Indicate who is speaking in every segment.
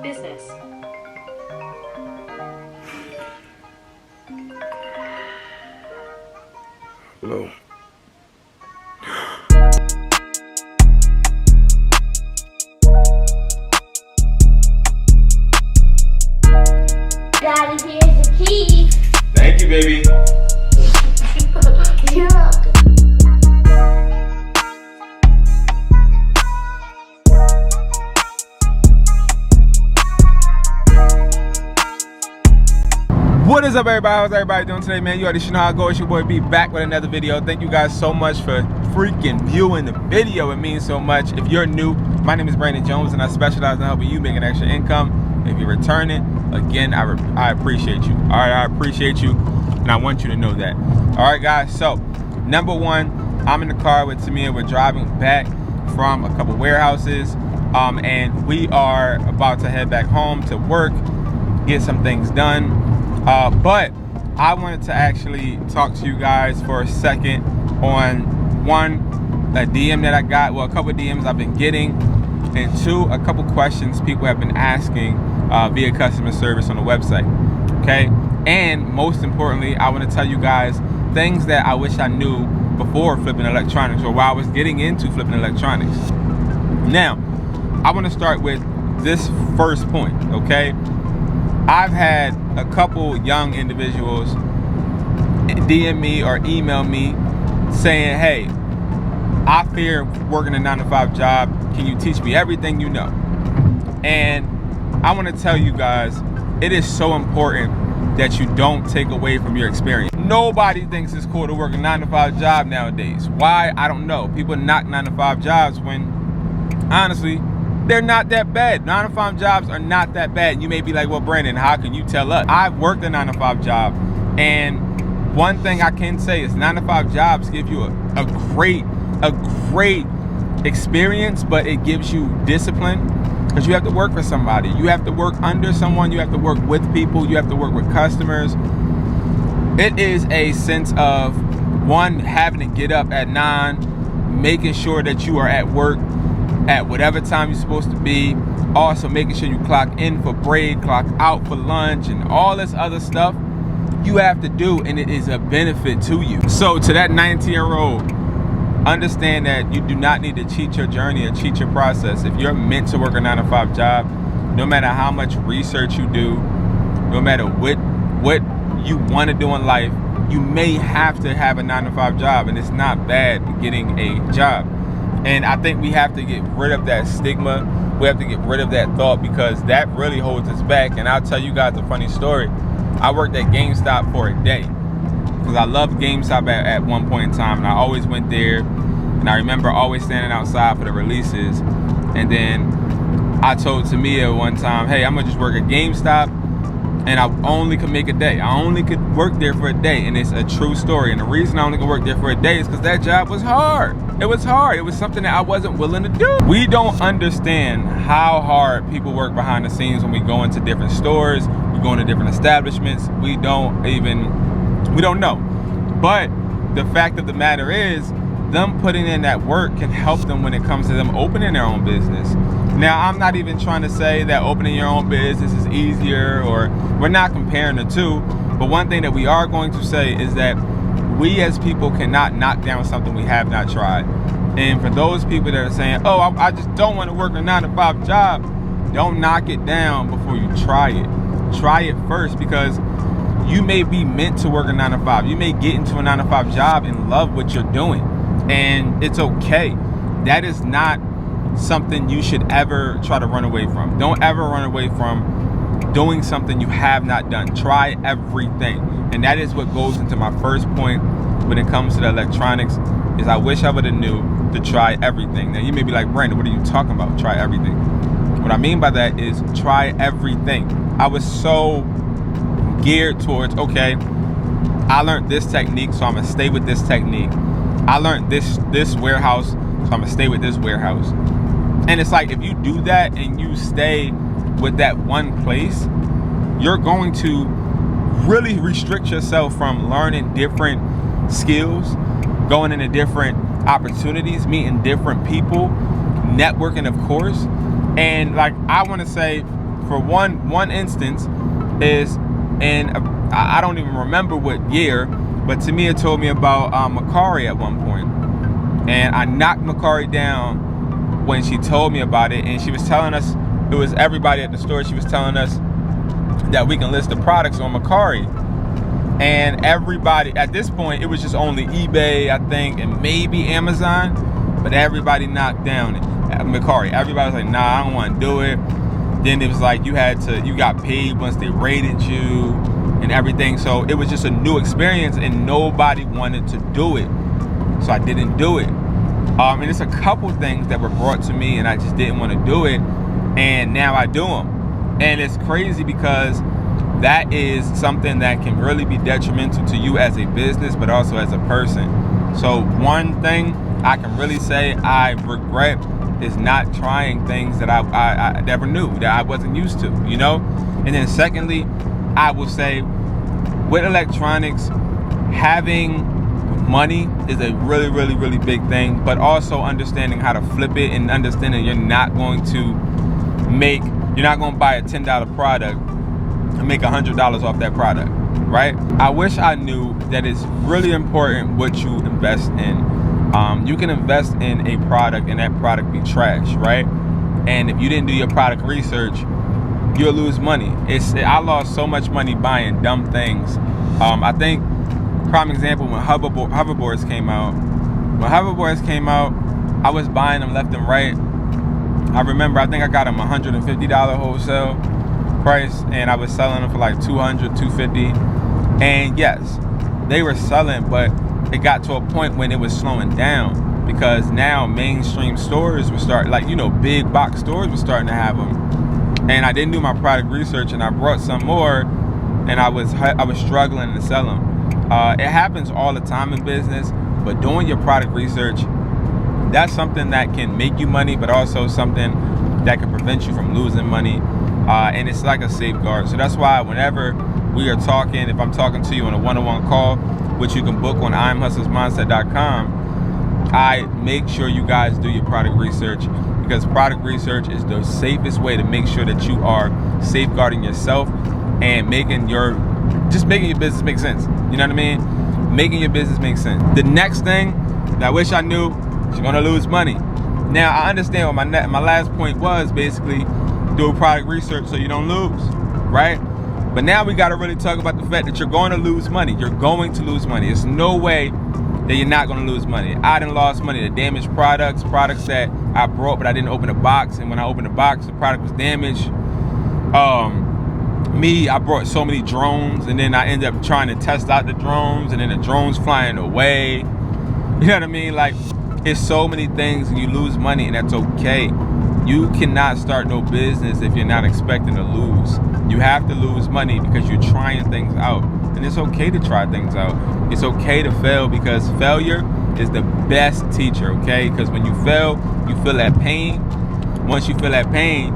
Speaker 1: business.
Speaker 2: Hello.
Speaker 3: Daddy, here's the key.
Speaker 2: Thank you, baby.
Speaker 3: You're welcome.
Speaker 2: What is up, everybody? How's everybody doing today, man? You already know how it goes. It's your boy B back with another video. Thank you guys so much for freaking viewing the video. It means so much. If you're new, my name is Brandon Jones and I specialize in helping you make an extra income. If you're returning, again, I appreciate you. All right, I appreciate you and I want you to know that. All right, guys, so number one, I'm in the car with Tamia. We're driving back from a couple warehouses and we are about to head back home to work, get some things done. But I wanted to actually talk to you guys for a second on a DM that I got, well, a couple of DMs I've been getting, and two, a couple questions people have been asking via customer service on the website, okay? And most importantly, I want to tell you guys things that I wish I knew before flipping electronics or while I was getting into flipping electronics. Now, I want to start with this first point, okay? I've had a couple young individuals DM me or email me saying, hey, I fear working a 9-to-5 job. Can you teach me everything you know? And I want to tell you guys, it is so important that you don't take away from your experience. Nobody thinks it's cool to work a 9-to-5 job nowadays. Why? I don't know. People knock 9-to-5 jobs when, honestly, they're not that bad. 9-to-5 jobs are not that bad. You may be like, well, Brandon, how can you tell us? I've worked a 9-to-5 job, and one thing I can say is 9-to-5 jobs give you a great experience, but it gives you discipline because you have to work for somebody. You have to work under someone. You have to work with people. You have to work with customers. It is a sense of, one, having to get up at 9, making sure that you are at work at whatever time you're supposed to be, also making sure you clock in for break, clock out for lunch, and all this other stuff you have to do, and it is a benefit to you. So to that 19-year-old, understand that you do not need to cheat your journey or cheat your process. If you're meant to work a 9-to-5 job, no matter how much research you do, no matter what you want to do in life, you may have to have a 9-to-5 job, and it's not bad getting a job. And I think we have to get rid of that stigma. We have to get rid of that thought because that really holds us back. And I'll tell you guys a funny story. I worked at GameStop for a day because I loved GameStop at one point in time. And I always went there. And I remember always standing outside for the releases. And then I told Tamia one time, hey, I'm going to just work at GameStop. And I only could make a day. I only could work there for a day. And it's a true story. And the reason I only could work there for a day is because that job was hard. It was hard. It was something that I wasn't willing to do. We don't understand how hard people work behind the scenes when we go into different stores, we go into different establishments. We don't know. But the fact of the matter is, them putting in that work can help them when it comes to them opening their own business. Now, I'm not even trying to say that opening your own business is easier, or we're not comparing the two. But one thing that we are going to say is that we as people cannot knock down something we have not tried. And for those people that are saying, oh, I just don't want to work a 9-to-5 job, don't knock it down before you try it. Try it first, because you may be meant to work a 9-to-5. You may get into a 9-to-5 job and love what you're doing. And it's okay. That is not something you should ever try to run away from. Don't ever run away from doing something you have not done. Try everything. And that is what goes into my first point when it comes to the electronics, is I wish I would have knew to try everything. Now you may be like, Brandon, what are you talking about? Try everything. What I mean by that is try everything. I was so geared towards, okay, I learned this technique, so I'm gonna stay with this technique. I learned this warehouse, so I'm gonna stay with this warehouse. And it's like, if you do that and you stay with that one place, you're going to really restrict yourself from learning different skills, going into different opportunities, meeting different people, networking, of course. And like, I want to say, for one instance is in I don't even remember what year, but Tamia told me about MERCARI at one point, and I knocked MERCARI down when she told me about it. And she was telling us, it was everybody at the store, she was telling us that we can list the products on MERCARI. And everybody, at this point, it was just only eBay, I think, and maybe Amazon, but everybody knocked down MERCARI. Everybody was like, nah, I don't want to do it. Then it was like you got paid once they rated you and everything. So it was just a new experience and nobody wanted to do it. So I didn't do it. And it's a couple things that were brought to me and I just didn't want to do it. And now I do them. And it's crazy because that is something that can really be detrimental to you as a business, but also as a person. So one thing I can really say I regret is not trying things that I never knew, that I wasn't used to, you know? And then secondly, I will say with electronics, having money is a really, really, really big thing, but also understanding how to flip it and understanding you're not going to buy a $10 product and make $100 off that product, right? I wish I knew that it's really important what you invest in. You can invest in a product and that product be trash, right? And if you didn't do your product research, you'll lose money. I lost so much money buying dumb things. I think prime example when hoverboards came out. When hoverboards came out, I was buying them left and right. I remember, I think I got them $150 wholesale price, and I was selling them for like $200, $250. And yes, they were selling, but it got to a point when it was slowing down because now mainstream stores were starting, like, you know, big box stores were starting to have them. And I didn't do my product research, and I brought some more, and I was struggling to sell them. It happens all the time in business, but doing your product research, that's something that can make you money, but also something that can prevent you from losing money. And it's like a safeguard. So that's why whenever we are talking, if I'm talking to you on a one-on-one call, which you can book on IamHustlersMindset.com, I make sure you guys do your product research, because product research is the safest way to make sure that you are safeguarding yourself and making your business make sense. You know what I mean? Making your business make sense. The next thing that I wish I knew is you're gonna lose money. Now I understand what my last point was, basically do product research so you don't lose, right? But now we gotta really talk about the fact that you're going to lose money. You're going to lose money. There's no way that you're not gonna lose money. I done lost money to damaged products that I brought but I didn't open the box, and when I opened the box, the product was damaged. I brought so many drones, and then I ended up trying to test out the drones, and then the drones flying away. You know what I mean? Like, it's so many things, and you lose money, and that's okay. You cannot start no business if you're not expecting to lose. You have to lose money because you're trying things out. And it's okay to try things out. It's okay to fail, because failure is the best teacher, okay? Because when you fail, you feel that pain. Once you feel that pain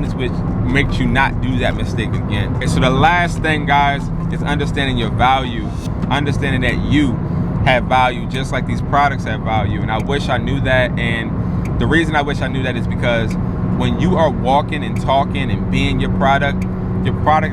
Speaker 2: is which makes you not do that mistake again. And so the last thing, guys, is understanding your value. Understanding that you have value just like these products have value. And I wish I knew that. And the reason I wish I knew that is because when you are walking and talking and being your product is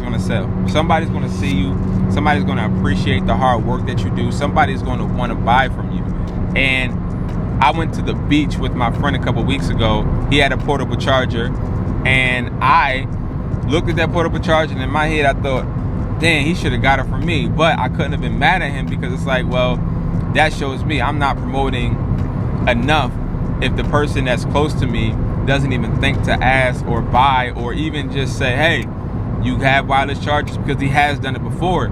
Speaker 2: going to sell. Somebody's going to see you. Somebody's going to appreciate the hard work that you do. Somebody's going to want to buy from you. And I went to the beach with my friend a couple weeks ago. He had a portable charger, and I looked at that portable charger, and in my head I thought, dang, he should have got it from me. But I couldn't have been mad at him, because it's like, well, that shows me I'm not promoting enough if the person that's close to me doesn't even think to ask or buy, or even just say, hey, you have wireless chargers, because he has done it before.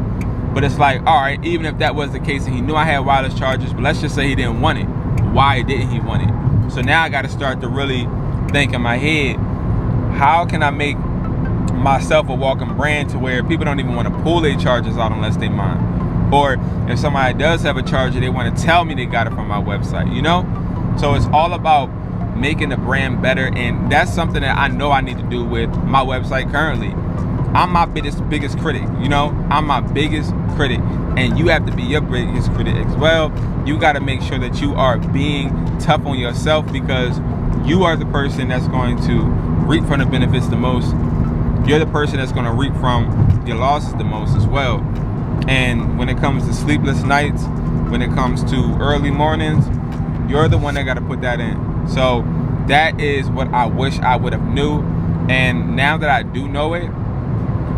Speaker 2: But it's like, all right, even if that was the case and he knew I had wireless chargers, but let's just say he didn't want it, why didn't he want it? So now I got to start to really think in my head, how can I make myself a walking brand to where people don't even want to pull their chargers out unless they mine? Or if somebody does have a charger, they want to tell me they got it from my website, you know? So it's all about making the brand better, and that's something that I know I need to do with my website currently. I'm my biggest critic, you know? I'm my biggest critic, and you have to be your biggest critic as well. You got to make sure that you are being tough on yourself, because you are the person that's going to reap from the benefits the most. you're the person that's going to reap from your losses the most as well. And when it comes to sleepless nights, when it comes to early mornings, you're the one that got to put that in. So that is what I wish I would have knew. And now that I do know it,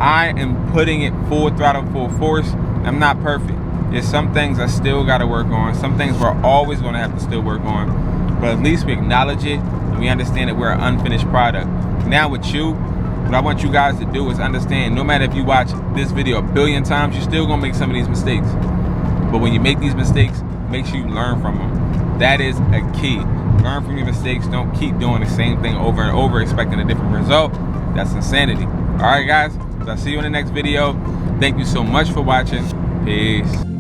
Speaker 2: I am putting it full throttle, full force. I'm not perfect. There's some things I still got to work on. Some things we're always going to have to still work on. But at least we acknowledge it and we understand that we're an unfinished product. Now with you, what I want you guys to do is understand, no matter if you watch this video a billion times, you're still going to make some of these mistakes. But when you make these mistakes, make sure you learn from them. That is a key. Learn from your mistakes. Don't keep doing the same thing over and over expecting a different result. That's insanity. All right, guys. So I'll see you in the next video. Thank you so much for watching. Peace.